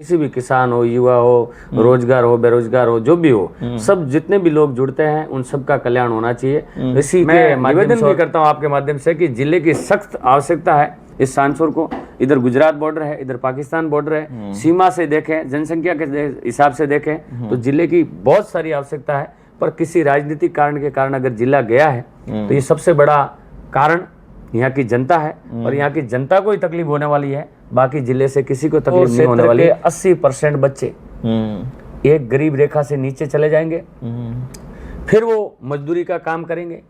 किसी भी किसान हो, युवा हो, रोजगार हो, बेरोजगार हो, जो भी हो, सब जितने भी लोग जुड़ते हैं उन सबका कल्याण होना चाहिए। इसी के निवेदन भी करता हूँ आपके माध्यम से कि जिले की सख्त आवश्यकता है इस सांचौर को। इधर गुजरात बॉर्डर है, इधर पाकिस्तान बॉर्डर है, सीमा से देखें, जनसंख्या के हिसाब से देखें तो जिले की बहुत सारी आवश्यकता है, पर किसी राजनीतिक कारण के कारण अगर जिला गया है तो ये सबसे बड़ा कारण यहाँ की जनता है और यहाँ की जनता को ही तकलीफ होने वाली है, बाकी जिले से किसी को तकलीफ नहीं होने वाली है। 80% बच्चे एक गरीब रेखा से नीचे चले जाएंगे, फिर वो मजदूरी का काम करेंगे,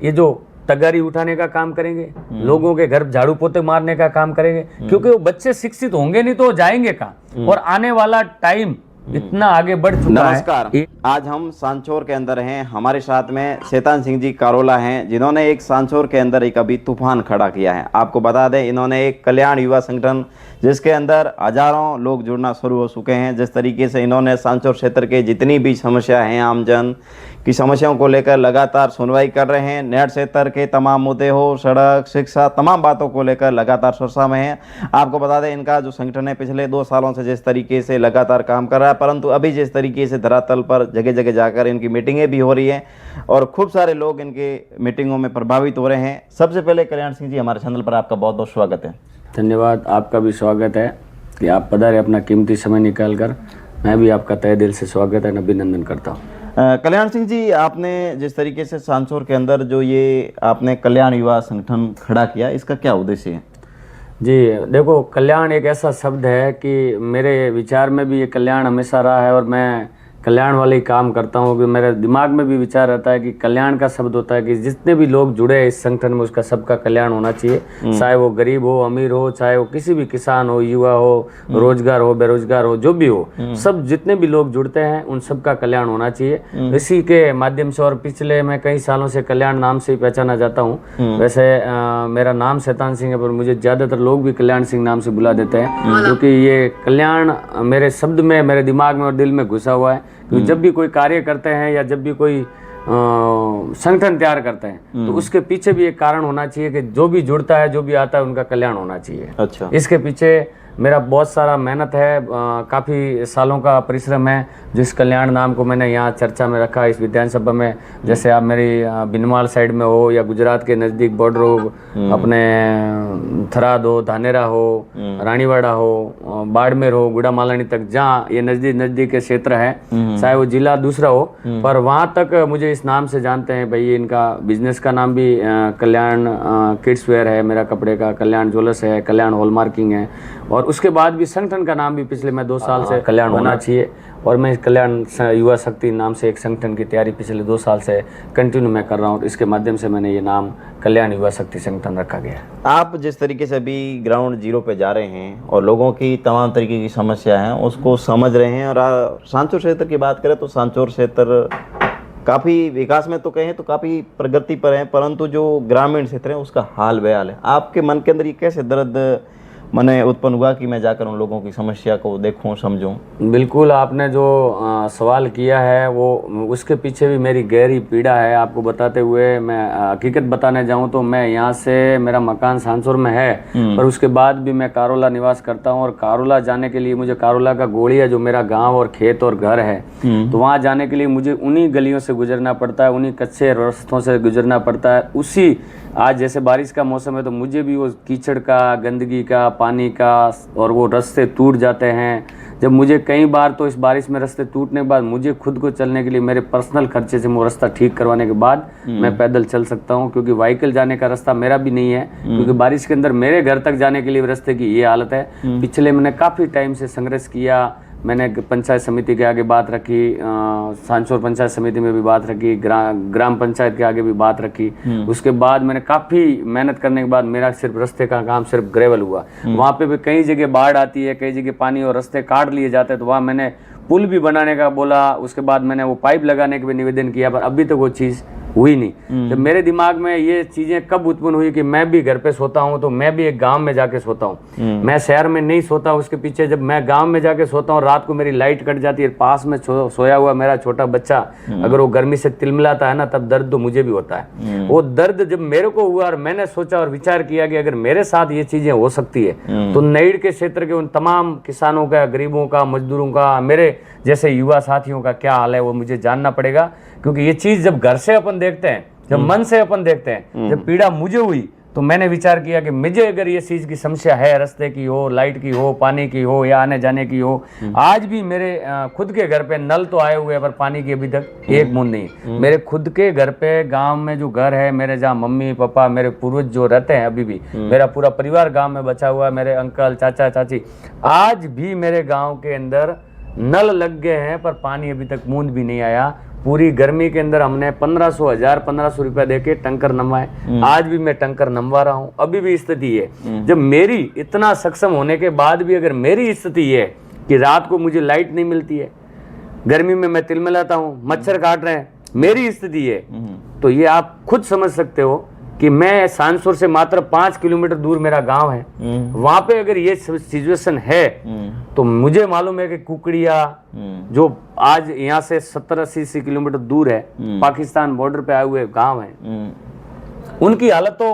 ये जो तगारी उठाने का काम करेंगे, लोगों के घर झाड़ू पोते मारने का काम करेंगे, क्योंकि वो बच्चे शिक्षित होंगे नहीं तो वो जाएंगे कहाँ। और आने वाला टाइम इतना आगे बढ़ चुका है। नमस्कार, आज हम सांचौर के अंदर हैं। हमारे साथ में शैतान सिंह जी कारोला हैं, जिन्होंने एक सांचौर के अंदर एक अभी तूफान खड़ा किया है। आपको बता दें, इन्होंने एक कल्याण युवा संगठन जिसके अंदर हजारों लोग जुड़ना शुरू हो चुके हैं। जिस तरीके से इन्होंने सांचौर क्षेत्र के जितनी भी समस्या हैं, आमजन की समस्याओं को लेकर लगातार सुनवाई कर रहे हैं। नेट क्षेत्र के तमाम मुद्दे हो, सड़क, शिक्षा, तमाम बातों को लेकर लगातार चर्चा में है। आपको बता दें, इनका जो संगठन है पिछले 2 सालों से जिस तरीके से लगातार काम कर रहा है, परंतु अभी जिस तरीके से धरातल पर जगह जगह जाकर इनकी मीटिंगें भी हो रही हैं और खूब सारे लोग इनके मीटिंगों में प्रभावित हो रहे हैं। सबसे पहले कल्याण सिंह जी, हमारे चैनल पर आपका बहुत बहुत स्वागत है। धन्यवाद, आपका भी स्वागत है कि आप पधारे अपना कीमती समय निकाल कर। मैं भी आपका तहे दिल से स्वागत है, अभिनंदन करता हूँ। कल्याण सिंह जी, आपने जिस तरीके से सांचौर के अंदर जो ये आपने कल्याण युवा संगठन खड़ा किया, इसका क्या उद्देश्य है? जी देखो, कल्याण एक ऐसा शब्द है कि मेरे विचार में भी ये कल्याण हमेशा रहा है और मैं कल्याण वाले ही काम करता हूँ कि मेरे दिमाग में भी विचार रहता है कि कल्याण का शब्द होता है कि जितने भी लोग जुड़े इस संगठन में उसका सबका कल्याण होना चाहिए, चाहे वो गरीब हो, अमीर हो, चाहे वो किसी भी किसान हो, युवा हो, रोजगार हो, बेरोजगार हो, जो भी हो, सब जितने भी लोग जुड़ते हैं उन सबका कल्याण होना चाहिए। इसी के माध्यम से, और पिछले मैं कई सालों से कल्याण नाम से ही पहचाना जाता हूँ। वैसे मेरा नाम शैतान सिंह है, पर मुझे ज्यादातर लोग भी कल्याण सिंह नाम से बुला देते हैं, क्योंकि ये कल्याण मेरे शब्द में, मेरे दिमाग में और दिल में घुसा हुआ है। क्योंकि जब भी कोई कार्य करते हैं या जब भी कोई संगठन तैयार करते हैं तो उसके पीछे भी एक कारण होना चाहिए कि जो भी जुड़ता है, जो भी आता है, उनका कल्याण होना चाहिए। अच्छा, इसके पीछे मेरा बहुत सारा मेहनत है, काफ़ी सालों का परिश्रम है, जिस कल्याण नाम को मैंने यहाँ चर्चा में रखा इस विधानसभा में। जैसे आप मेरी बिनवाल साइड में हो या गुजरात के नज़दीक बॉर्डर हो, अपने थराद हो, धानेरा हो, रानीवाड़ा हो, बाड़मेर हो, गुड़ा मालानी तक, जहाँ ये नज़दीक के क्षेत्र है, चाहे वो जिला दूसरा हो, पर वहाँ तक मुझे इस नाम से जानते हैं। भाई इनका बिजनेस का नाम भी कल्याण किड्स वेयर है, मेरा कपड़े का, कल्याण ज्वेलर्स है, कल्याण हॉलमार्किंग है, और उसके बाद भी संगठन का नाम भी पिछले मैं 2 साल से कल्याण होना चाहिए। और मैं कल्याण युवा शक्ति नाम से एक संगठन की तैयारी पिछले 2 साल से कंटिन्यू मैं कर रहा हूँ। इसके माध्यम से मैंने ये नाम कल्याण युवा शक्ति संगठन रखा गया है। आप जिस तरीके से अभी ग्राउंड जीरो पे जा रहे हैं और लोगों की तमाम तरीके की समस्या है उसको समझ रहे हैं, और सांचौर क्षेत्र की बात करें तो सांचौर क्षेत्र काफ़ी विकास में तो कहें तो काफ़ी प्रगति पर है, परंतु जो ग्रामीण क्षेत्र है उसका हाल बेहाल है। आपके मन के अंदर ये कैसे दर्द मैंने उत्पन्न हुआ कि मैं जाकर उन लोगों की समस्या को देखूं, समझूं? बिल्कुल, आपने जो सवाल किया है वो उसके पीछे भी मेरी गहरी पीड़ा है। आपको बताते हुए मैं हकीकत बताने जाऊं तो मैं यहाँ से, मेरा मकान सांचौर में है, पर उसके बाद भी मैं कारोला निवास करता हूं, और कारोला जाने के लिए मुझे कारोला का गोड़िया जो मेरा गाँव और खेत और घर है, तो वहाँ जाने के लिए मुझे उन्हीं गलियों से गुजरना पड़ता है, उन्हीं कच्चे रास्तों से गुजरना पड़ता है। उसी आज जैसे बारिश का मौसम है तो मुझे भी वो कीचड़ का, गंदगी का, पानी का, और वो रास्ते टूट जाते हैं। जब मुझे कई बार तो इस बारिश में रास्ते टूटने के बाद मुझे खुद को चलने के लिए मेरे पर्सनल खर्चे से वो रास्ता ठीक करवाने के बाद मैं पैदल चल सकता हूँ, क्योंकि व्हीकल जाने का रास्ता मेरा भी नहीं है, क्योंकि बारिश के अंदर मेरे घर तक जाने के लिए रास्ते की ये हालत है। पिछले मैंने काफ़ी टाइम से संघर्ष किया, मैंने पंचायत समिति के आगे बात रखी, सांचौर पंचायत समिति में भी बात रखी, ग्राम पंचायत के आगे भी बात रखी। उसके बाद मैंने काफ़ी मेहनत करने के बाद मेरा सिर्फ रास्ते का काम सिर्फ ग्रेवल हुआ। वहाँ पे भी कई जगह बाढ़ आती है, कई जगह पानी और रास्ते काट लिए जाते हैं, तो वहाँ मैंने पुल भी बनाने का बोला। उसके बाद मैंने वो पाइप लगाने का भी निवेदन किया, पर अभी तक वो चीज़ हुई नहीं। जब मेरे दिमाग में ये चीजें कब उत्पन्न हुई कि मैं भी घर पे सोता हूँ तो मैं भी एक गांव में जाके सोता हूँ, मैं शहर में नहीं सोता। उसके पीछे जब मैं गांव में जाके सोता हूँ, रात को मेरी लाइट कट जाती है, पास में सोया हुआ मेरा छोटा बच्चा अगर वो गर्मी से तिलमिलाता है ना, तब दर्द तो मुझे भी होता है। वो दर्द जब मेरे को हुआ और मैंने सोचा और विचार किया कि अगर मेरे साथ ये चीजें हो सकती है तो नईड़ के क्षेत्र के उन तमाम किसानों का, गरीबों का, मजदूरों का, मेरे जैसे युवा साथियों का क्या हाल है वो मुझे जानना पड़ेगा। क्योंकि ये चीज जब घर से अपन देखते हैं, जब मन से अपन देखते हैं, जब पीड़ा मुझे हुई तो मैंने विचार किया कि मुझे अगर ये चीज की समस्या है, रास्ते की हो, लाइट की हो, पानी की हो या आने जाने की हो, आज भी मेरे खुद के घर पे नल तो आए हुए हैं पर पानी की अभी तक एक बूंद नहीं। मेरे खुद के घर पे गांव में जो घर है मेरे, जहाँ मम्मी पापा मेरे पूर्वज जो रहते हैं, अभी भी मेरा पूरा परिवार गाँव में बचा हुआ है, मेरे अंकल चाचा चाची, आज भी मेरे गाँव के अंदर नल लग गए हैं पर पानी अभी तक बूंद भी नहीं आया। पूरी गर्मी के अंदर हमने 1500 रुपया देके टंकर नमवाए, आज भी मैं टंकर नमवा रहा हूँ। अभी भी स्थिति है, जब मेरी इतना सक्षम होने के बाद भी अगर मेरी स्थिति है कि रात को मुझे लाइट नहीं मिलती है, गर्मी में मैं तिलमिलाता हूँ, मच्छर काट रहे हैं, मेरी स्थिति है, तो ये आप खुद समझ सकते हो कि मैं सांसौर से मात्र 5 किलोमीटर दूर मेरा गांव है, वहां पे अगर ये सिचुएशन है तो मुझे मालूम है कि कुकड़िया जो आज यहाँ से 70-80 किलोमीटर दूर है, पाकिस्तान बॉर्डर पे आए हुए गांव हैं, उनकी हालत तो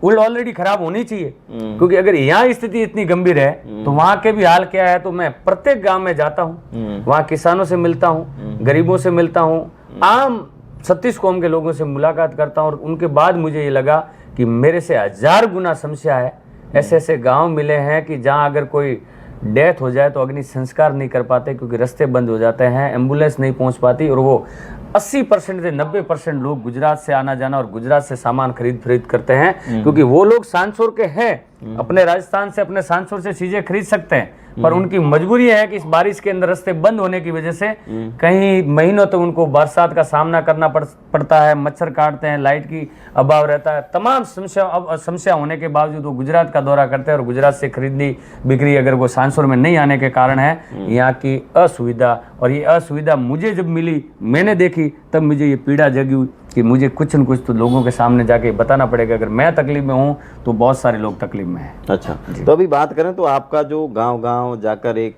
ऑलरेडी खराब होनी चाहिए। क्योंकि अगर यहाँ स्थिति इतनी गंभीर है तो वहाँ के भी हाल क्या है। तो मैं प्रत्येक गांव में जाता हूँ, वहाँ किसानों से मिलता हूँ, गरीबों से मिलता हूँ, आम 36 कौम के लोगों से मुलाकात करता हूँ, और उनके बाद मुझे ये लगा कि मेरे से 1000 गुना समस्या है। ऐसे ऐसे गांव मिले हैं कि जहां अगर कोई डेथ हो जाए तो अग्नि संस्कार नहीं कर पाते क्योंकि रास्ते बंद हो जाते हैं, एम्बुलेंस नहीं पहुंच पाती, और वो 80% से 90% लोग गुजरात से आना जाना और गुजरात से सामान खरीद करते हैं, क्योंकि वो लोग सांसौर के हैं, अपने राजस्थान से, अपने सांसौर से चीजें खरीद सकते हैं, पर उनकी मजबूरी है कि इस बारिश के अंदर रास्ते बंद होने की वजह से कई महीनों तक उनको बरसात का सामना करना पड़ता है, मच्छर काटते हैं, लाइट की अभाव रहता है, तमाम समस्या होने के बावजूद वो गुजरात का दौरा करते हैं, और गुजरात से खरीदी बिक्री अगर वो सांसौर में नहीं आने के कारण है यहाँ की असुविधा। और ये असुविधा मुझे जब मिली, मैंने देखी, तब मुझे ये पीड़ा जगी कि मुझे कुछ न कुछ तो लोगों के सामने जाके बताना पड़ेगा। अगर मैं तकलीफ में हूँ तो बहुत सारे लोग तकलीफ में हैं। अच्छा, तो अभी बात करें तो आपका जो गांव जाकर एक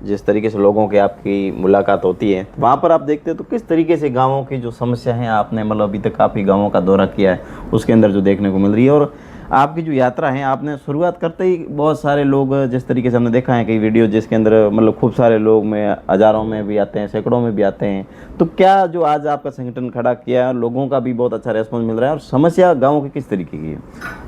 जिस तरीके से लोगों की आपकी मुलाकात होती है, वहाँ पर आप देखते हैं तो किस तरीके से गांवों की जो समस्या है, आपने मतलब अभी तक काफ़ी गांवों का दौरा किया है, उसके अंदर जो देखने को मिल रही है, और आपकी जो यात्रा है, आपने शुरुआत करते ही बहुत सारे लोग, जिस तरीके से हमने देखा है कई वीडियो जिसके अंदर मतलब खूब सारे लोग में हज़ारों में भी आते हैं, सैकड़ों में भी आते हैं, तो क्या जो आज आपका संगठन खड़ा किया, लोगों का भी बहुत अच्छा रेस्पॉन्स मिल रहा है, और समस्या गाँव की किस तरीके की है?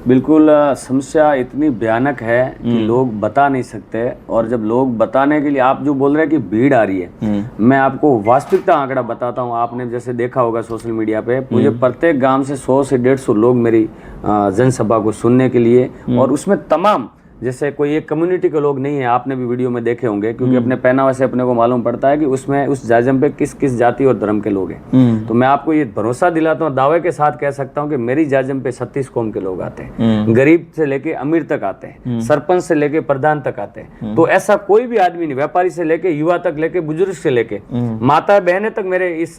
बिल्कुल, समस्या इतनी भयानक है कि लोग बता नहीं सकते, और जब लोग बताने के लिए, आप जो बोल रहे हैं कि भीड़ आ रही है, मैं आपको वास्तविकता आंकड़ा बताता हूँ। आपने जैसे देखा होगा सोशल मीडिया पे, मुझे प्रत्येक गांव से 100 से 150 लोग मेरी जनसभा को सुनने के लिए, और उसमें तमाम, जैसे कोई एक कम्युनिटी के लोग नहीं है, आपने भी वीडियो में देखे होंगे, क्योंकि अपने पहनावे से अपने को मालूम पड़ता है कि उसमें उस जाजम पे किस किस जाति और धर्म के लोग हैं। तो मैं आपको ये भरोसा दिलाता हूँ, दावे के साथ कह सकता हूँ कि मेरी जाजम पे 36 कौम के लोग आते हैं, गरीब से लेके अमीर तक आते हैं, सरपंच से लेके प्रधान तक आते हैं। तो ऐसा कोई भी आदमी नहीं, व्यापारी से लेके युवा तक, लेके बुजुर्ग से लेके माता बहनें तक मेरे इस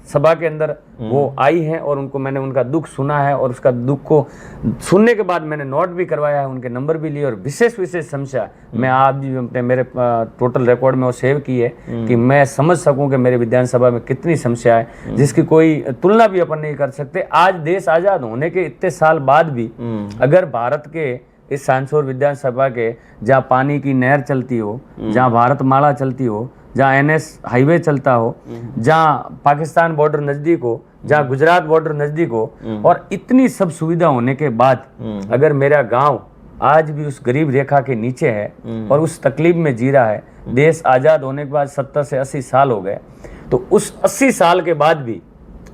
सभा के अंदर वो आई हैं, और उनको मैंने उनका दुख सुना है, और उसका दुख को सुनने के बाद मैंने नोट भी करवाया है, उनके नंबर भी लिए, और विशेष समस्या मैं आज भी अपने मेरे टोटल रिकॉर्ड में वो सेव की है कि मैं समझ सकूं कि मेरे विधानसभा में कितनी समस्या है जिसकी कोई तुलना भी अपन नहीं कर सकते। आज देश आजाद होने के इतने साल बाद भी अगर भारत के इस सांसौर विधानसभा के, जहाँ पानी की नहर चलती हो, जहाँ भारत माला चलती हो, जहाँ NS हाईवे चलता हो, जहाँ पाकिस्तान बॉर्डर नजदीक हो, जहाँ गुजरात बॉर्डर नजदीक हो, और इतनी सब सुविधा होने के बाद अगर मेरा गांव आज भी उस गरीब रेखा के नीचे है और उस तकलीफ में जी रहा है, देश आज़ाद होने के बाद 70 से 80 साल हो गए, तो उस 80 साल के बाद भी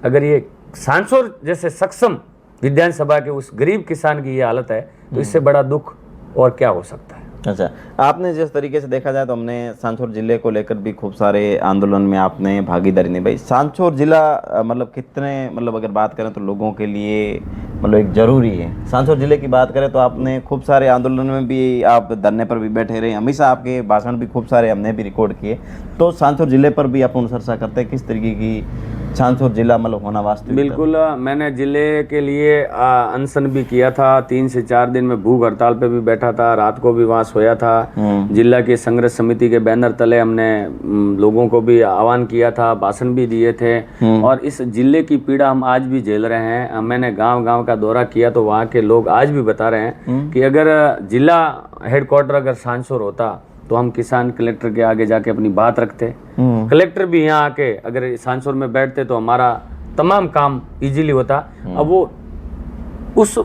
अगर ये सांसौर जैसे सक्षम विधानसभा के उस गरीब किसान की ये हालत है, तो इससे बड़ा दुख और क्या हो सकता है। अच्छा, आपने जिस तरीके से देखा जाए तो हमने सांसौर जिले को लेकर भी खूब सारे आंदोलन में आपने भागीदारी निभाई। सांसौर जिला मतलब कितने, मतलब अगर बात करें तो लोगों के लिए मतलब एक ज़रूरी है। सांसौर जिले की बात करें तो आपने खूब सारे आंदोलन में भी, आप धरने पर भी बैठे रहे, हमेशा आपके भाषण भी खूब सारे हमने भी रिकॉर्ड किए। तो सांसौर जिले पर भी आप अनुशंसा करते हैं, किस तरीके की सांसौर जिला मतलब होना वास्तविक? बिल्कुल, मैंने जिले के लिए अनशन भी किया था। 3 से 4 दिन में भूख हड़ताल पे भी बैठा था, रात को भी वहाँ सोया था। जिला की संघर्ष समिति के बैनर तले हमने लोगों को भी आह्वान किया था, भाषण भी दिए थे। और इस जिले की पीड़ा हम आज भी झेल रहे हैं। मैंने गांव-गांव का दौरा किया तो वहाँ के लोग आज भी बता रहे हैं कि अगर जिला हेडक्वार्टर अगर सांसौर होता तो हम किसान कलेक्टर के आगे जाके अपनी बात रखते। कलेक्टर भी यहाँ आके अगर सांसौर में बैठते तो हमारा तमाम काम इजीली होता। अब वो उस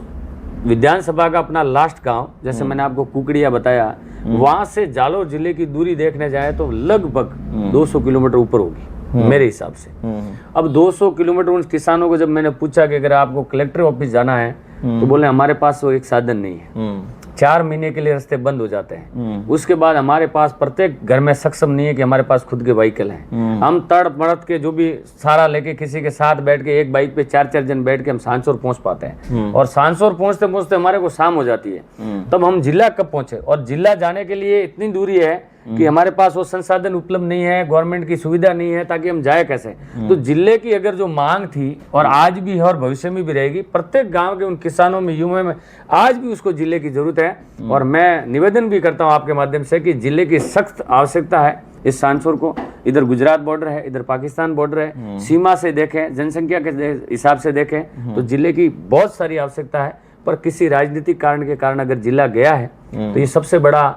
विधानसभा का अपना लास्ट गांव, जैसे मैंने आपको कुकड़िया बताया, वहां से जालोर जिले की दूरी देखने जाए तो लगभग 200 किलोमीटर ऊपर होगी मेरे हिसाब से। अब 200 किलोमीटर उन किसानों को जब मैंने पूछा कि अगर आपको कलेक्टर ऑफिस जाना है तो बोले हमारे पास वो एक साधन नहीं है। 4 महीने के लिए रास्ते बंद हो जाते हैं। उसके बाद हमारे पास प्रत्येक घर में सक्षम नहीं है कि हमारे पास खुद के व्हीकल हैं। हम तड़ मड़द के जो भी सारा लेके किसी के साथ बैठ के एक बाइक पे 4-4 जन बैठ के हम सांसौर पहुंच पाते हैं। और सांसौर पहुंचते पहुंचते हमारे को शाम हो जाती है। तब हम जिला कब पहुंचे? और जिला जाने के लिए इतनी दूरी है कि हमारे पास वो संसाधन उपलब्ध नहीं है, गवर्नमेंट की सुविधा नहीं है, ताकि हम जाए कैसे। तो जिले की अगर जो मांग थी और आज भी है और भविष्य में भी रहेगी, प्रत्येक गांव के उन किसानों में, युवाओं में आज भी उसको जिले की जरूरत है। और मैं निवेदन भी करता हूं आपके माध्यम से कि जिले की सख्त आवश्यकता है इस सांसौर को। इधर गुजरात बॉर्डर है, इधर पाकिस्तान बॉर्डर है, सीमा से देखें, जनसंख्या के हिसाब से देखें तो जिले की बहुत सारी आवश्यकता है। पर किसी राजनीतिक कारण के कारण अगर जिला गया है तो ये सबसे बड़ा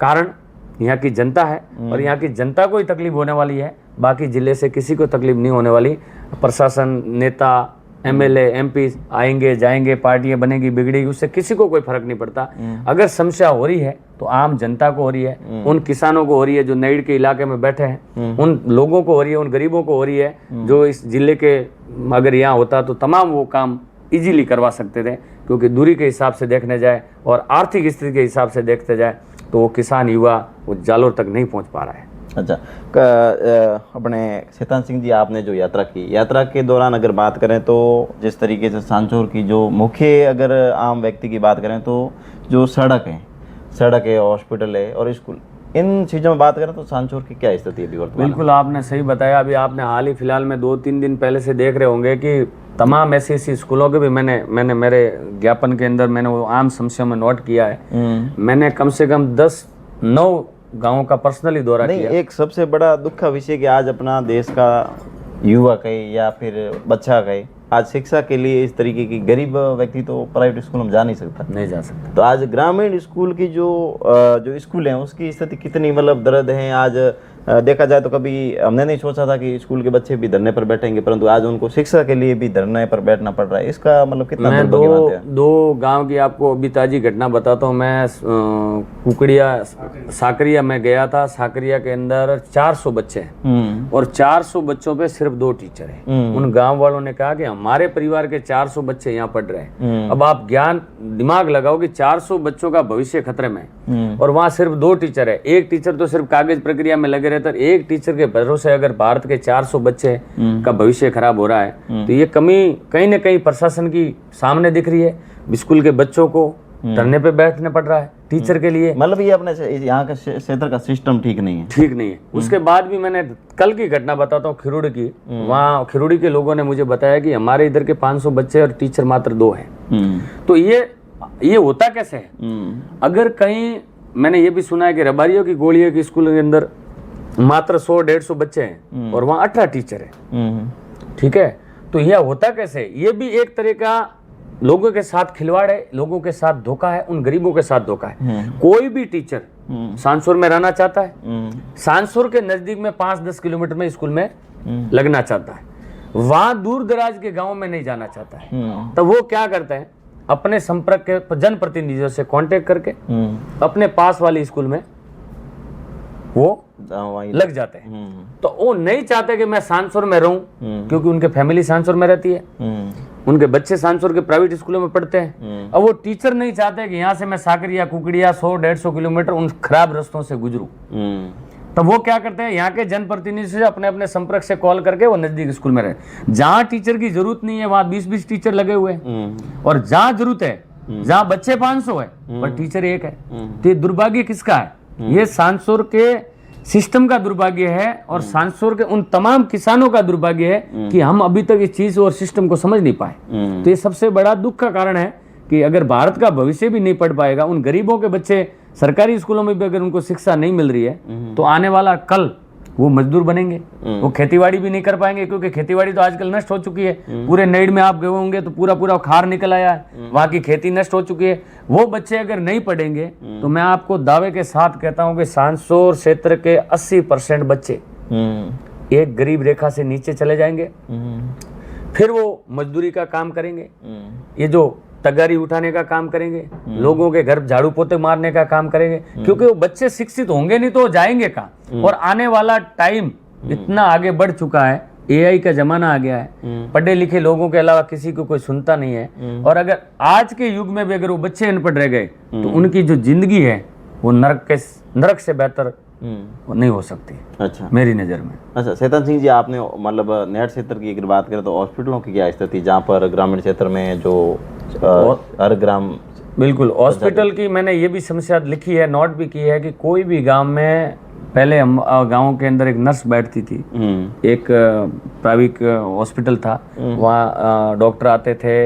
कारण यहाँ की जनता है। और यहाँ की जनता को ही तकलीफ होने वाली है, बाकी जिले से किसी को तकलीफ नहीं होने वाली। प्रशासन, नेता, एमएलए, एमपी आएंगे जाएंगे, पार्टियां बनेगी बिगड़ेगी, उससे किसी को कोई फर्क नहीं पड़ता। अगर समस्या हो रही है तो आम जनता को हो रही है, उन किसानों को हो रही है जो नईड़ के इलाके में बैठे हैं, उन लोगों को हो रही है, उन गरीबों को हो रही है जो इस जिले के अगर यहाँ होता तो तमाम वो काम इजीली करवा सकते थे। क्योंकि दूरी के हिसाब से देखने जाए और आर्थिक स्थिति के हिसाब से देखते जाए तो वो किसान युवा वो जालोर तक नहीं पहुंच पा रहा है। अच्छा, अपने शैतान सिंह जी, आपने जो यात्रा की, यात्रा के दौरान अगर बात करें तो जिस तरीके से सांसौर की जो मुख्य अगर आम व्यक्ति की बात करें तो जो सड़क है, हॉस्पिटल है और स्कूल, इन चीज़ों में बात करें तो सांसौर की क्या स्थिति है वर्तमान? बिल्कुल आपने सही बताया। अभी आपने हाल ही फिलहाल में 2-3 दिन पहले से देख रहे होंगे कि तमाम ऐसी स्कूलों के भी मैंने मेरे ज्ञापन के अंदर मैंने वो आम समस्या में नोट किया है। मैंने कम से कम 10-9 गाँव का पर्सनली दौरा किया। एक सबसे बड़ा दुख का विषय कि आज अपना देश का युवा कहे या फिर बच्चा कहे, आज शिक्षा के लिए इस तरीके की गरीब व्यक्ति तो प्राइवेट स्कूल में जा नहीं जा सकता। तो आज ग्रामीण स्कूल की जो स्कूल हैं उसकी स्थिति कितनी मतलब दर्द है। आज देखा जाए तो कभी हमने नहीं सोचा था कि स्कूल के बच्चे भी धरने पर बैठेंगे, परंतु आज उनको शिक्षा के लिए भी धरने पर बैठना पड़ रहा है। इसका मतलब कितना मैं दो गांव की आपको अभी ताजी घटना बताता हूँ। मैं कुकड़िया साकरिया में गया था। साकरिया के अंदर 400 बच्चे हैं और 400 बच्चों पे सिर्फ 2 टीचर हैं। उन गांव वालों ने कहा कि हमारे परिवार के 400 बच्चे यहाँ पढ़ रहे हैं। अब आप दिमाग लगाओ कि 400 बच्चों का भविष्य खतरे में है और वहाँ सिर्फ 2 टीचर है। एक टीचर तो सिर्फ कागज प्रक्रिया में लगे रहते, एक टीचर के भरोसे अगर भारत के 400 बच्चे का भविष्य खराब हो रहा है तो ये कमी कहीं ना कहीं प्रशासन की सामने दिख रही है। स्कूल के बच्चों को धरने पे बैठने पड़ रहा है टीचर के लिए। मतलब ये अपने यहाँ का क्षेत्र का सिस्टम ठीक नहीं है। उसके बाद भी मैंने कल की घटना बताता हूँ खिरोड़ी की। वहाँ खिरोड़ी के लोगों ने मुझे बताया कि हमारे इधर के 500 बच्चे और टीचर मात्र 2 हैं। तो ये होता कैसे है? अगर कहीं मैंने ये भी सुना है कि रबारियों की गोलियों की स्कूल के अंदर मात्र 100-150 बच्चे हैं और वहाँ 18 टीचर हैं। ठीक है, तो यह होता कैसे? ये भी एक तरह का लोगों के साथ खिलवाड़ है, लोगों के साथ धोखा है, उन गरीबों के साथ धोखा है। कोई भी टीचर सांसौर में रहना चाहता है, सांसौर के नजदीक में 5-10 किलोमीटर में स्कूल में लगना चाहता है, वहां दूर दराज के गाँव में नहीं जाना चाहता है। तो वो क्या करते हैं, अपने संपर्क के जनप्रतिनिधियों से कांटेक्ट करके अपने पास वाली स्कूल में वो लग जाते हैं। तो वो नहीं चाहते कि मैं सांसौर में रहूं, क्योंकि उनके फैमिली सांसौर में रहती है, उनके बच्चे सांसौर के प्राइवेट स्कूलों में पढ़ते हैं। अब वो टीचर नहीं चाहते कि यहाँ से मैं साकरिया कुकड़िया 100-150 किलोमीटर उन खराब रास्तों से गुजरूं। तो वो क्या करते हैं, यहाँ के जनप्रतिनिधि से अपने अपने संपर्क से कॉल करके वो नजदीक स्कूल में रहे। जहाँ टीचर की जरूरत नहीं है वहां 20-20 टीचर लगे हुए हैं, और जहाँ जरूरत है, जहाँ बच्चे 500 है पर टीचर 1 है। तो ये दुर्भाग्य किसका है? ये सांसौर के सिस्टम का दुर्भाग्य है और सांसौर के उन तमाम किसानों का दुर्भाग्य है कि हम अभी तक इस चीज और सिस्टम को समझ नहीं पाए। तो ये सबसे बड़ा दुख का कारण है कि अगर भारत का भविष्य भी नहीं पढ़ पाएगा, उन गरीबों के बच्चे सरकारी स्कूलों में भी अगर उनको शिक्षा नहीं मिल रही है तो आने वाला कल वो मजदूर बनेंगे, वो खेतीबाड़ी भी नहीं कर पाएंगे, क्योंकि खेतीबाड़ी तो आजकल नष्ट हो चुकी है। पूरे नेड़ में आप गए होंगे तो पूरा पूरा खार निकल आया है, वहाँ की खेती नष्ट हो चुकी है। वो बच्चे अगर नहीं पढ़ेंगे तो मैं आपको दावे के साथ कहता हूँ कि सांसौर क्षेत्र के 80% बच्चे एक गरीब रेखा से नीचे चले जाएंगे। फिर वो मजदूरी का काम करेंगे, ये जो तगारी उठाने का काम करेंगे, लोगों के घर झाड़ू पोते मारने का काम करेंगे, क्योंकि वो बच्चे शिक्षित होंगे नहीं तो वो जाएंगे कहाँ। और आने वाला टाइम इतना आगे बढ़ चुका है, एआई का जमाना आ गया है, पढ़े लिखे लोगों के अलावा किसी को कोई सुनता नहीं है। और अगर आज के युग में भी अगर वो बच्चे अनपढ़ रह गए तो उनकी जो जिंदगी है वो नरक से बेहतर नहीं हो सकती। अच्छा, मेरी नज़र में। अच्छा शैतान सिंह जी, आपने मतलब नेट क्षेत्र की अगर बात करें तो हॉस्पिटलों की क्या स्थिति, जहाँ पर ग्रामीण क्षेत्र में जो हर ग्राम। बिल्कुल, हॉस्पिटल की मैंने ये भी समस्या लिखी है, नोट भी की है कि कोई भी गांव में पहले हम गाँव के अंदर एक नर्स बैठती थी, एक प्राइवेट हॉस्पिटल था, वहाँ डॉक्टर आते थे,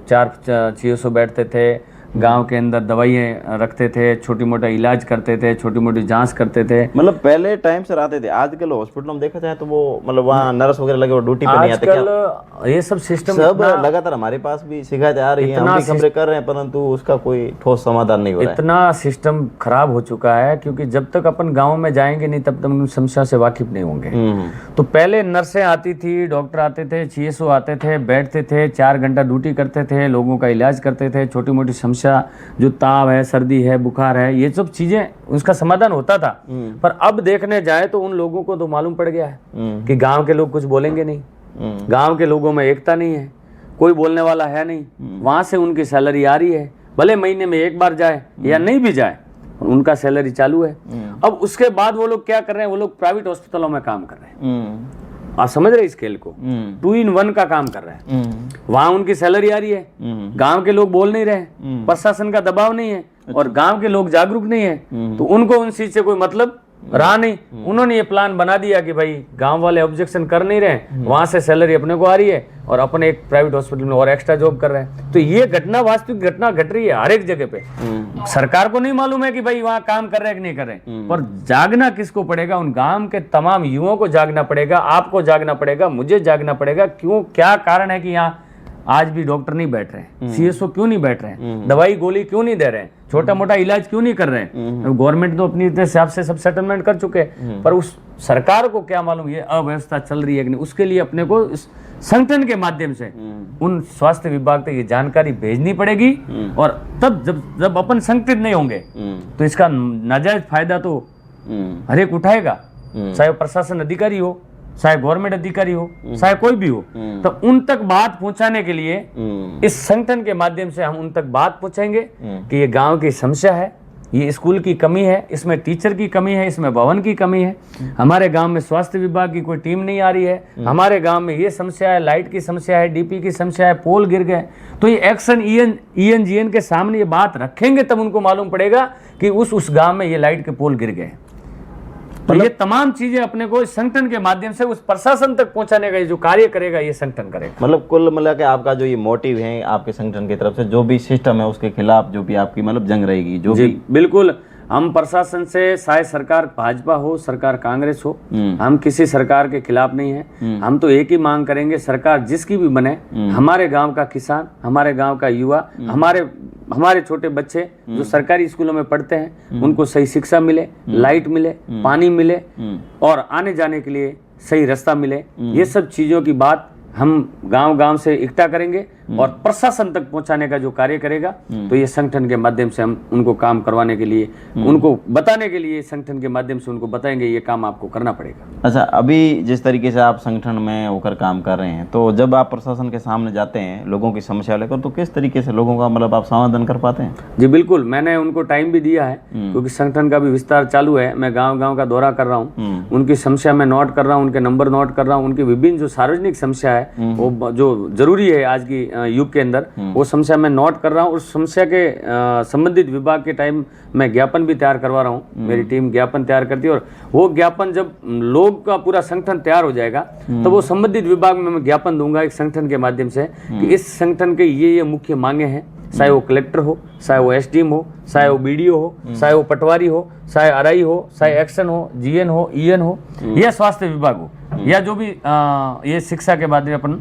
400 बैठते थे, गांव के अंदर दवाइयाँ रखते थे, छोटी मोटा इलाज करते थे, छोटी मोटी जांच करते थे। मतलब पहले टाइम से आते थे। आजकल हॉस्पिटल में देखा जाए तो वो मतलब वहाँ नर्स वगैरह लगे, वो ड्यूटी पे नहीं आते क्या? आजकल ये सब सिस्टम सब लगातार हमारे पास भी शिकायत आ रही है, हम भी खबरें कर रहे हैं, परंतु उसका कोई ठोस समाधान नहीं हो रहा है। इतना सिस्टम खराब हो चुका है, क्योंकि जब तक अपन गाँव में जाएंगे नहीं तब तक उन समस्या से वाकिफ नहीं होंगे। तो पहले नर्सें आती थी, डॉक्टर आते थे, CSO आते थे, बैठते थे, 4 घंटा ड्यूटी करते थे, लोगों का इलाज करते थे, छोटी मोटी समस्या जो ताव है, सर्दी है, बुखार है, ये सब चीजें उसका समाधान होता था। पर अब देखने जाए तो उन लोगों को तो मालूम पड़ गया है कि गांव के लोग कुछ बोलेंगे नहीं, गांव के लोगों में एकता नहीं है, कोई बोलने वाला है नहीं। वहां से उनकी सैलरी आ रही है, भले महीने में एक बार जाए या नहीं भी जाए, उनका सैलरी चालू है। अब उसके बाद वो लोग क्या कर रहे हैं, वो लोग प्राइवेट हॉस्पिटलों में काम कर रहे हैं। आप समझ रहे इस खेल को, 2 in 1 का काम कर रहे हैं। वहां उनकी सैलरी आ रही है, गांव के लोग बोल नहीं रहे, प्रशासन का दबाव नहीं है और गांव के लोग जागरूक नहीं है, तो उनको उन चीज से कोई मतलब रहा नहीं। उन्होंने ये प्लान बना दिया कि भाई गांव वाले ऑब्जेक्शन कर नहीं रहे, वहां से सैलरी अपने को आ रही है और अपने एक प्राइवेट हॉस्पिटल में और एक्स्ट्रा जॉब कर रहे हैं। तो ये घटना, वास्तविक घटना घट रही है हर एक जगह पे। सरकार को नहीं मालूम है कि भाई वहां काम कर रहे हैं कि नहीं कर रहे, पर जागना किसको पड़ेगा? उन गांव के तमाम युवाओं को जागना पड़ेगा, आपको जागना पड़ेगा, मुझे जागना पड़ेगा। क्यों, क्या कारण है कि यहाँ आज भी डॉक्टर नहीं बैठ रहे हैं, CSO क्यों नहीं बैठ रहे हैं, दवाई गोली क्यों नहीं दे रहे हैं, छोटा मोटा इलाज क्यों नहीं कर रहे हैं? गवर्नमेंट तो अपनी हिसाब से सब सेटलमेंट कर चुके हैं, पर उस सरकार को क्या मालूम ये अव्यवस्था चल रही है कि नहीं। उसके लिए अपने को संगठन के माध्यम से उन स्वास्थ्य विभाग तक ये जानकारी भेजनी पड़ेगी। और तब जब अपन संगठित नहीं होंगे तो इसका नाजायज फायदा तो हर एक उठाएगा, चाहे प्रशासन अधिकारी हो, चाहे गवर्नमेंट अधिकारी हो, चाहे कोई भी हो। तो उन तक बात पहुंचाने के लिए इस संगठन के माध्यम से हम उन तक बात पहुंचाएंगे कि ये गांव की समस्या है, ये स्कूल की कमी है, इसमें टीचर की कमी है, इसमें भवन की कमी है, हमारे गांव में स्वास्थ्य विभाग की कोई टीम नहीं आ रही है, हमारे गांव में ये समस्या है, लाइट की समस्या है, DP की समस्या है, पोल गिर गए। तो ये एक्शन ENGN के सामने ये बात रखेंगे तब उनको मालूम पड़ेगा कि उस गाँव में ये लाइट के पोल गिर गए। तो ये तमाम चीजें अपने को इस संगठन के माध्यम से उस प्रशासन तक पहुंचाने का जो कार्य करेगा ये संगठन करेगा। मतलब कुल मिला के आपका जो ये मोटिव है आपके संगठन की तरफ से, जो भी सिस्टम है उसके खिलाफ जो भी आपकी मतलब जंग रहेगी, जो भी। बिल्कुल, हम प्रशासन से, चाहे सरकार भाजपा हो, सरकार कांग्रेस हो, हम किसी सरकार के खिलाफ नहीं है। हम तो एक ही मांग करेंगे, सरकार जिसकी भी बने, हमारे गांव का किसान, हमारे गांव का युवा, हमारे छोटे बच्चे जो सरकारी स्कूलों में पढ़ते हैं उनको सही शिक्षा मिले, लाइट मिले, पानी मिले और आने जाने के लिए सही रास्ता मिले। ये सब चीजों की बात हम गांव-गांव से इकट्ठा करेंगे और प्रशासन तक पहुंचाने का जो कार्य करेगा तो ये संगठन के माध्यम से हम उनको काम करवाने के लिए, उनको बताने के लिए संगठन के माध्यम से उनको बताएंगे ये काम आपको करना पड़ेगा। अच्छा, अभी जिस तरीके से आप संगठन में होकर काम कर रहे हैं, तो जब आप प्रशासन के सामने जाते हैं लोगों की समस्या लेकर, तो किस तरीके से लोगों का मतलब आप समाधान कर पाते हैं? जी बिल्कुल, मैंने उनको टाइम भी दिया है क्योंकि संगठन का भी विस्तार चालू है। मैं गाँव-गाँव का दौरा कर रहा हूँ, उनकी समस्या मैं नोट कर रहा हूँ, उनके नंबर नोट कर रहा हूँ, उनकी विभिन्न जो सार्वजनिक समस्या है वो जो जरूरी है आज की युग के अंदर वो समस्या मैं नोट कर रहा हूँ। उस समस्या के संबंधित विभाग के टाइम मैं ज्ञापन भी तैयार करवा रहा हूँ। मेरी टीम ज्ञापन तैयार करती है और वो ज्ञापन जब लोग का पूरा संगठन तैयार हो जाएगा तो वो संबंधित विभाग में मैं ज्ञापन दूंगा एक संगठन के माध्यम से कि इस संगठन के ये मुख्य मांगे हैं, चाहे वो कलेक्टर हो, चाहे वो एसडीएम हो, चाहे वो बीडीओ हो, चाहे वो पटवारी हो, चाहे आरआई हो, चाहे एक्शन हो, जीएन हो, ईएन हो या स्वास्थ्य विभाग हो या जो भी ये शिक्षा के बाद में अपन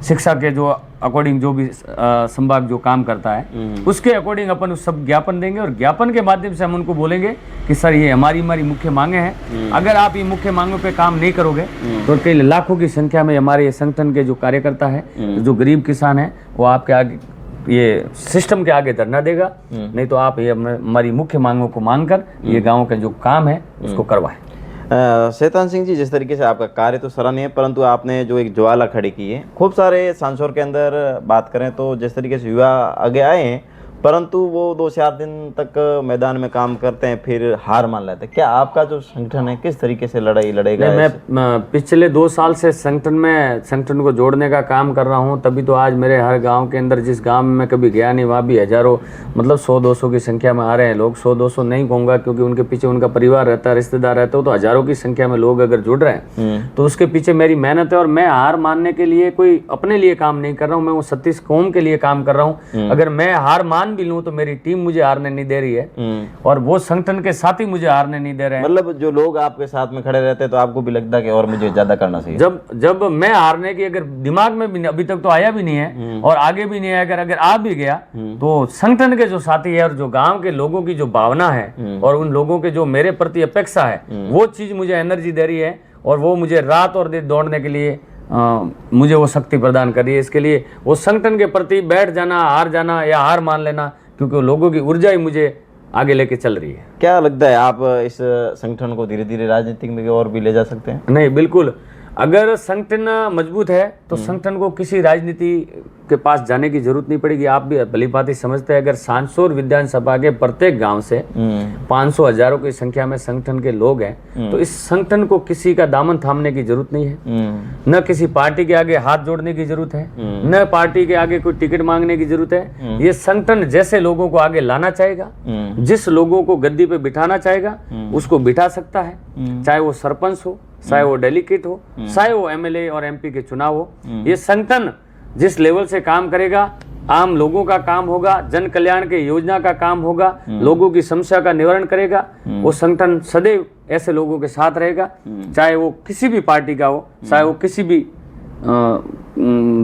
शिक्षा के जो अकॉर्डिंग जो भी संभाग जो काम करता है उसके अकॉर्डिंग अपन उस सब ज्ञापन देंगे और ज्ञापन के माध्यम से हम उनको बोलेंगे कि सर ये हमारी मुख्य मांगे हैं। अगर आप ये मुख्य मांगों पे काम नहीं करोगे तो कई लाखों की संख्या में हमारे ये संगठन के जो कार्यकर्ता है, जो गरीब किसान है, वो आपके आगे ये सिस्टम के आगे धरना देगा। नहीं तो आप ये हमारी मुख्य मांगों को मानकर ये गाँव का जो काम है उसको करवाएं। शैतान सिंह जी, जिस तरीके से आपका कार्य तो सराहनीय है, परंतु आपने जो एक ज्वाला खड़ी की है, खूब सारे सांसौर के अंदर बात करें तो जिस तरीके से युवा आगे आए हैं, परंतु वो 2-4 दिन तक मैदान में काम करते हैं फिर हार मान लेते हैं। क्या आपका जो संगठन है किस तरीके से लड़ाई लड़ेगा? मैं पिछले 2 साल से संगठन को जोड़ने का काम कर रहा हूं, तभी तो आज मेरे हर गांव के अंदर, जिस गांव में मैं कभी गया नहीं, वहाँ भी हजारों मतलब 100-200 की संख्या में आ रहे हैं लोग। 100-200 नहीं कहूँगा क्योंकि उनके पीछे उनका परिवार रहता है, रिश्तेदार रहते हो, तो हजारों की संख्या में लोग अगर जुड़ रहे हैं तो उसके पीछे मेरी मेहनत है। और मैं हार मानने के लिए कोई अपने लिए काम नहीं कर रहा हूँ, मैं वो 36 कौम के लिए काम कर रहा हूँ। अगर मैं हार मान भी लूं तो मेरी टीम मुझे हारने नहीं दे रही है और वो संगठन के साथी मुझे हारने नहीं दे रहे हैं। मतलब जो लोग आपके साथ में खड़े रहते हैं तो आपको भी लगता है कि और मुझे ज्यादा करना चाहिए। जब मैं हारने की अगर दिमाग में भी अभी तक तो आया भी नहीं है और आगे भी नहीं आया, अगर आ भी गया तो संगठन के जो साथी है और जो गांव के लोगों की जो भावना है और उन लोगों के जो मेरे प्रति अपेक्षा है, वो चीज मुझे एनर्जी दे रही है और वो मुझे रात और दिन दौड़ने के लिए मुझे वो शक्ति प्रदान कर रही है। इसके लिए वो संगठन के प्रति बैठ जाना, हार जाना या हार मान लेना, क्योंकि लोगों की ऊर्जा ही मुझे आगे लेके चल रही है। क्या लगता है आप इस संगठन को धीरे धीरे राजनीतिक में और भी ले जा सकते हैं? नहीं, बिल्कुल। अगर संगठन मजबूत है तो संगठन को किसी राजनीति के पास जाने की जरूरत नहीं पड़ेगी। आप भी भली भांति समझते हैं, अगर सांसौर विधानसभा के प्रत्येक गांव से 500 हजारों की संख्या में संगठन के लोग हैं तो इस संगठन को किसी का दामन थामने की जरूरत नहीं है, न किसी पार्टी के आगे हाथ जोड़ने की जरूरत है, न पार्टी के आगे कोई टिकट मांगने की जरूरत है। ये संगठन जैसे लोगों को आगे लाना चाहेगा, जिस लोगों को गद्दी पे बिठाना चाहेगा उसको बिठा सकता है, चाहे वो सरपंच हो, चाहे वो डेलीगेट हो, चाहे वो एमएलए और एमपी के चुनाव हो। ये संगठन जिस लेवल से काम करेगा, आम लोगों का काम होगा, जन कल्याण के योजना का काम होगा, लोगों की समस्या का निवारण करेगा, वो संगठन सदैव ऐसे लोगों के साथ रहेगा, चाहे वो किसी भी पार्टी का हो, चाहे वो किसी भी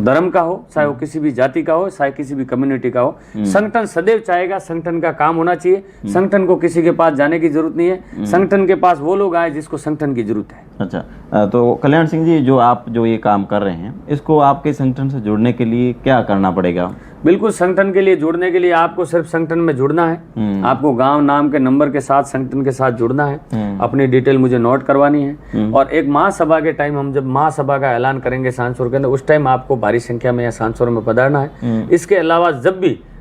धर्म का हो, चाहे वो किसी भी जाति का हो, चाहे किसी भी कम्युनिटी का हो। संगठन सदैव चाहेगा, संगठन का काम होना चाहिए, संगठन को किसी के पास जाने की जरूरत नहीं है, संगठन के पास वो लोग आए जिसको संगठन की जरूरत है। अच्छा, तो कल्याण सिंह जी, जो आप जो ये काम कर रहे हैं, इसको आपके संगठन से जुड़ने के लिए क्या करना पड़ेगा? बिल्कुल, संगठन के लिए जुड़ने के लिए आपको सिर्फ संगठन में जुड़ना है। आपको गांव नाम के नंबर के साथ संगठन के साथ जुड़ना है, अपनी डिटेल मुझे नोट करवानी है और एक महासभा के टाइम, हम जब महासभा का ऐलान करेंगे सांसौर के अंदर, उस टाइम आपको भारी संख्या में या सांसौर में पधारना है। इसके अलावा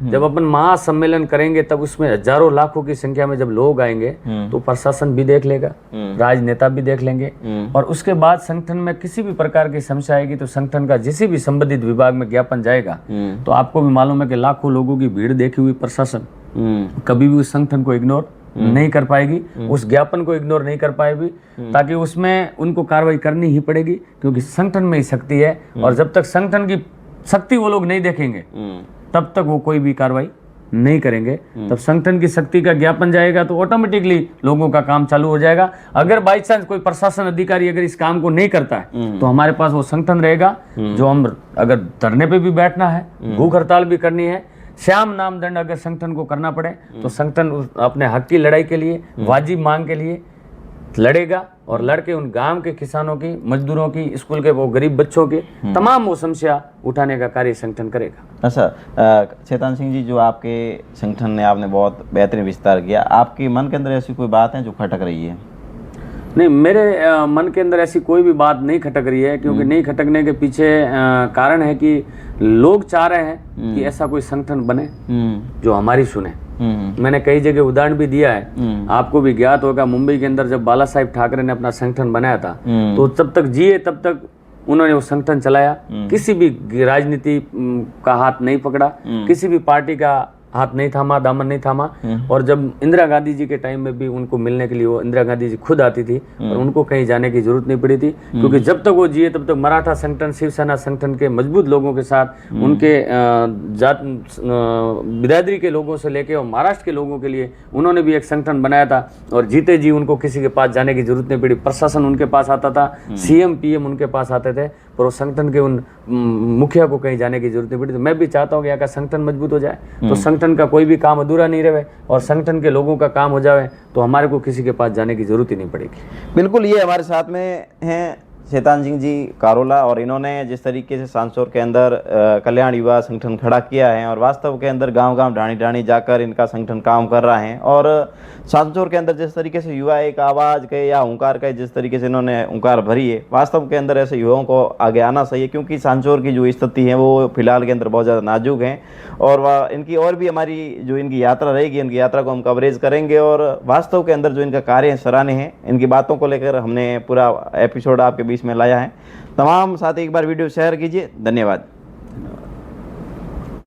जब अपन महासम्मेलन करेंगे तब उसमें हजारों लाखों की संख्या में जब लोग आएंगे तो प्रशासन भी देख लेगा, राजनेता भी देख लेंगे और उसके बाद संगठन में किसी भी प्रकार की समस्या आएगी तो संगठन का जिस भी संबंधित विभाग में ज्ञापन जाएगा तो आपको भी मालूम है कि लाखों लोगों की भीड़ देखी हुई प्रशासन कभी भी उस संगठन को इग्नोर नहीं कर पाएगी, उस ज्ञापन को इग्नोर नहीं कर पाएगी, ताकि उसमें उनको कार्रवाई करनी ही पड़ेगी, क्योंकि संगठन में ही शक्ति है और जब तक संगठन की शक्ति वो लोग नहीं देखेंगे तब तक वो कोई भी कार्रवाई नहीं करेंगे। तब संगठन की शक्ति का ज्ञापन जाएगा तो ऑटोमेटिकली लोगों का काम चालू हो जाएगा। अगर बाई चांस कोई प्रशासन अधिकारी अगर इस काम को नहीं करता है तो हमारे पास वो संगठन रहेगा, जो हम अगर धरने पे भी बैठना है, भूख हड़ताल भी करनी है, श्याम नाम दंड अगर संगठन को करना पड़े तो संगठन अपने हक की लड़ाई के लिए, वाजिब मांग के लिए लड़ेगा और लड़के उन गांव के किसानों की, मजदूरों की, स्कूल के वो गरीब बच्चों के तमाम वो समस्या उठाने का कार्य संगठन करेगा। अच्छा, शैतान सिंह जी, जो आपके संगठन ने आपने बहुत बेहतरीन विस्तार किया, आपके मन के अंदर ऐसी कोई बात है जो खटक रही है? नहीं, मेरे मन के अंदर ऐसी कोई भी बात नहीं खटक रही है, क्योंकि नहीं खटकने के पीछे कारण है कि लोग चाह रहे हैं कि ऐसा कोई संगठन बने जो हमारी सुने। मैंने कई जगह उदाहरण भी दिया है, आपको भी ज्ञात होगा, मुंबई के अंदर जब बाला साहेब ठाकरे ने अपना संगठन बनाया था तो जब तक जिए तब तक उन्होंने वो संगठन चलाया, किसी भी राजनीति का हाथ नहीं पकड़ा, किसी भी पार्टी का हाथ नहीं थामा, दामन नहीं थामा। और जब इंदिरा गांधी जी के टाइम में भी उनको मिलने के लिए वो इंदिरा गांधी जी खुद आती थी और उनको कहीं जाने की जरूरत नहीं पड़ी थी, क्योंकि जब तक वो जिए तब तक मराठा संगठन, शिवसेना संगठन के मजबूत लोगों के साथ, उनके जात बिरादरी के लोगों से लेके और महाराष्ट्र के लोगों के लिए उन्होंने भी एक संगठन बनाया था। और जीते जी उनको किसी के पास जाने की जरूरत नहीं पड़ी, प्रशासन उनके पास आता था, सीएम पीएम उनके पास आते थे, पर वो संगठन के उन मुखिया को कहीं जाने की जरूरत नहीं पड़ी। तो मैं भी चाहता हूँ कि यहाँ का संगठन मजबूत हो जाए, तो संगठन का कोई भी काम अधूरा नहीं रहे और संगठन के लोगों का काम हो जाए, तो हमारे को किसी के पास जाने की जरूरत ही नहीं पड़ेगी। बिल्कुल, ये हमारे साथ में हैं शैतान सिंह जी कारोला, और इन्होंने जिस तरीके से सांसौर के अंदर कल्याण युवा संगठन खड़ा किया है और वास्तव के अंदर गांव-गांव ढाणी-ढाणी जाकर इनका संगठन काम कर रहा है, और सांसौर के अंदर जिस तरीके से युवा एक आवाज़ के या हुंकार के जिस तरीके से इन्होंने हुंकार भरी है, वास्तव के अंदर ऐसे युवाओं को आगे आना चाहिए, क्योंकि सांसौर की जो स्थिति है वो फिलहाल के अंदर बहुत ज़्यादा नाजुक है। और वह इनकी और भी हमारी जो इनकी यात्रा रहेगी, इनकी यात्रा को हम कवरेज करेंगे, और वास्तव के अंदर जो इनका कार्य है सराहनीय है। इनकी बातों को लेकर हमने पूरा एपिसोड आपके बीच में लाया है। तमाम साथी एक बार वीडियो शेयर कीजिए। धन्यवाद।